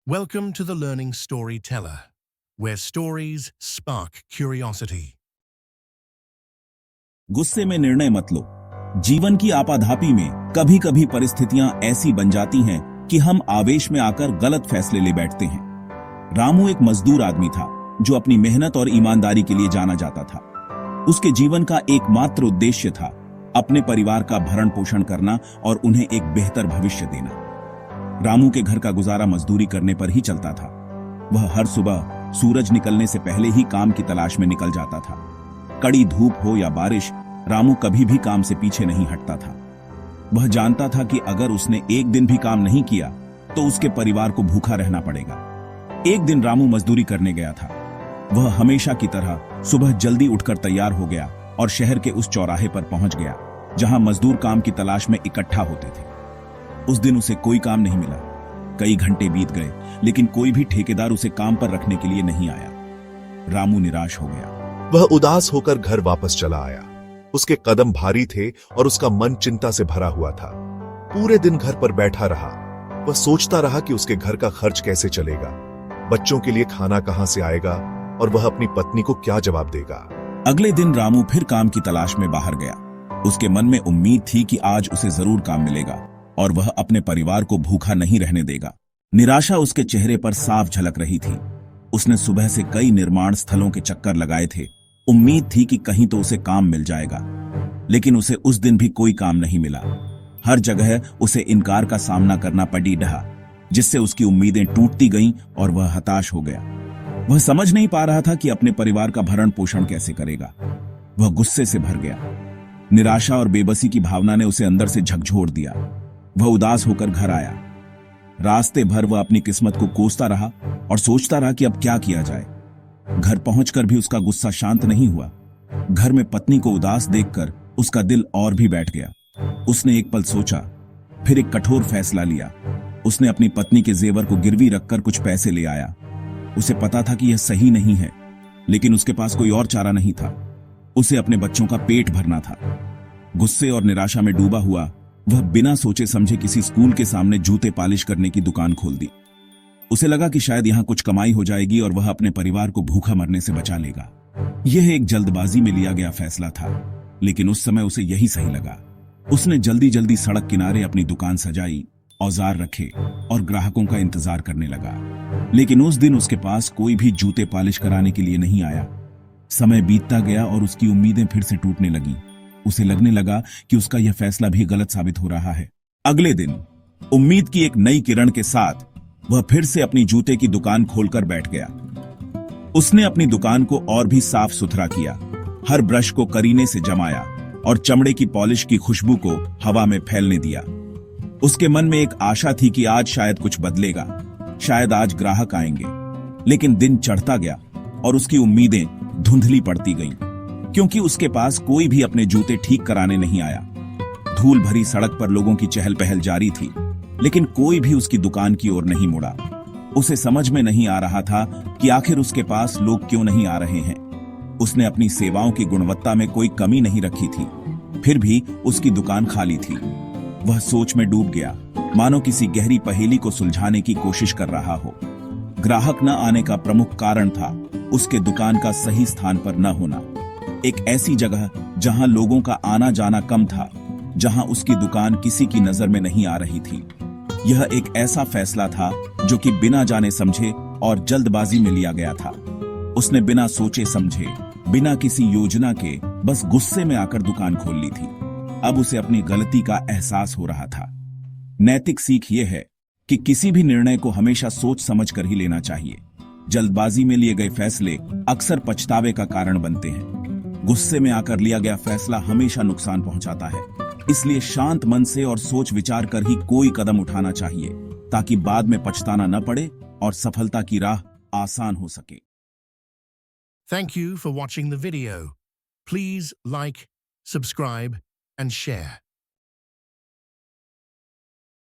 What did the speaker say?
Welcome to the Learning Storyteller, where stories spark curiosity. गुस्से में निर्णय मत लो। जीवन की आपाधापी में कभी कभी परिस्थितियां ऐसी बन जाती हैं कि हम आवेश में आकर गलत फैसले ले बैठते हैं। रामू एक मजदूर आदमी था जो अपनी मेहनत और ईमानदारी के लिए जाना जाता था। उसके जीवन का एकमात्र उद्देश्य था अपने परिवार का भरण पोषण करना और उन्हें एक बेहतर भविष्य देना। रामू के घर का गुजारा मजदूरी करने पर ही चलता था। वह हर सुबह सूरज निकलने से पहले ही काम की तलाश में निकल जाता था। कड़ी धूप हो या बारिश, रामू कभी भी काम से पीछे नहीं हटता था। वह जानता था कि अगर उसने एक दिन भी काम नहीं किया तो उसके परिवार को भूखा रहना पड़ेगा। एक दिन रामू मजदूरी करने गया था। वह हमेशा की तरह सुबह जल्दी उठकर तैयार हो गया और शहर के उस चौराहे पर पहुंच गया जहां मजदूर काम की तलाश में इकट्ठा होते थे। उस दिन उसे कोई काम नहीं मिला। कई घंटे बीत गए लेकिन कोई भी ठेकेदार उसे काम पर रखने के लिए नहीं आया। रामू निराश हो गया। वह उदास होकर घर वापस चला आया। उसके कदम भारी थे और उसका मन चिंता से भरा हुआ था। पूरे दिन घर पर बैठा रहा। वह सोचता रहा कि उसके घर का खर्च कैसे चलेगा, बच्चों के लिए खाना कहां से आएगा और वह अपनी पत्नी को क्या जवाब देगा। अगले दिन रामू फिर काम की तलाश में बाहर गया। उसके मन में उम्मीद थी कि आज उसे जरूर काम मिलेगा और वह अपने परिवार को भूखा नहीं रहने देगा। निराशा उसके चेहरे पर साफ झलक रही थी। उसने सुबह से कई निर्माण स्थलों के चक्कर लगाए थे। उम्मीद थी कि कहीं तो उसे काम मिल जाएगा, लेकिन उसे उस दिन भी कोई काम नहीं मिला। हर जगह उसे इनकार का सामना करना पड़ी रहा, जिससे उसकी उम्मीदें टूटती गईं और वह हताश हो गया। वह समझ नहीं पा रहा था कि अपने परिवार का भरण पोषण कैसे करेगा। वह गुस्से से भर गया। निराशा और बेबसी की भावना ने उसे अंदर से झकझोर दिया। वह उदास होकर घर आया। रास्ते भर वह अपनी किस्मत को कोसता रहा और सोचता रहा कि अब क्या किया जाए। घर पहुंचकर भी उसका गुस्सा शांत नहीं हुआ। घर में पत्नी को उदास देखकर उसका दिल और भी बैठ गया। उसने एक पल सोचा, फिर एक कठोर फैसला लिया। उसने अपनी पत्नी के जेवर को गिरवी रखकर कुछ पैसे ले आया। उसे पता था कि यह सही नहीं है, लेकिन उसके पास कोई और चारा नहीं था। उसे अपने बच्चों का पेट भरना था। गुस्से और निराशा में डूबा हुआ वह बिना सोचे समझे किसी स्कूल के सामने जूते पालिश करने की दुकान खोल दी। उसे लगा कि शायद यहां कुछ कमाई हो जाएगी और वह अपने परिवार को भूखा मरने से बचा लेगा। यह एक जल्दबाजी में लिया गया फैसला था, लेकिन उस समय उसे यही सही लगा। उसने जल्दी जल्दी सड़क किनारे अपनी दुकान सजाई, औजार रखे और ग्राहकों का इंतजार करने लगा। लेकिन उस दिन उसके पास कोई भी जूते पालिश कराने के लिए नहीं आया। समय बीतता गया और उसकी उम्मीदें फिर से टूटने लगीं। उसे लगने लगा कि उसका यह फैसला भी गलत साबित हो रहा है। अगले दिन उम्मीद की एक नई किरण के साथ वह फिर से अपनी जूते की दुकान खोलकर बैठ गया। उसने अपनी दुकान को और भी साफ सुथरा किया, हर ब्रश को करीने से जमाया और चमड़े की पॉलिश की खुशबू को हवा में फैलने दिया। उसके मन में एक आशा थी कि आज शायद कुछ बदलेगा, शायद आज ग्राहक आएंगे। लेकिन दिन चढ़ता गया और उसकी उम्मीदें धुंधली पड़ती गईं, क्योंकि उसके पास कोई भी अपने जूते ठीक कराने नहीं आया। धूल भरी सड़क पर लोगों की चहल पहल जारी थी, लेकिन कोई भी उसकी दुकान की ओर नहीं मुड़ा। उसे समझ में नहीं आ रहा था कि आखिर उसके पास लोग क्यों नहीं आ रहे हैं। उसने अपनी सेवाओं की गुणवत्ता में कोई कमी नहीं रखी थी, फिर भी उसकी दुकान खाली थी। वह सोच में डूब गया, मानो किसी गहरी पहेली को सुलझाने की कोशिश कर रहा हो। ग्राहक न आने का प्रमुख कारण था उसके दुकान का सही स्थान पर न होना। एक ऐसी जगह जहां लोगों का आना जाना कम था, जहां उसकी दुकान किसी की नजर में नहीं आ रही थी। यह एक ऐसा फैसला था जो कि बिना जाने समझे और जल्दबाजी में लिया गया था। उसने बिना सोचे समझे, बिना किसी योजना के, बस गुस्से में आकर दुकान खोल ली थी। अब उसे अपनी गलती का एहसास हो रहा था। नैतिक सीख यह है कि किसी भी निर्णय को हमेशा सोच समझ कर ही लेना चाहिए। जल्दबाजी में लिए गए फैसले अक्सर पछतावे का कारण बनते हैं। गुस्से में आकर लिया गया फैसला हमेशा नुकसान पहुंचाता है। इसलिए शांत मन से और सोच विचार कर ही कोई कदम उठाना चाहिए, ताकि बाद में पछताना न पड़े और सफलता की राह आसान हो सके। Thank you for watching the video. Please like, subscribe, and share.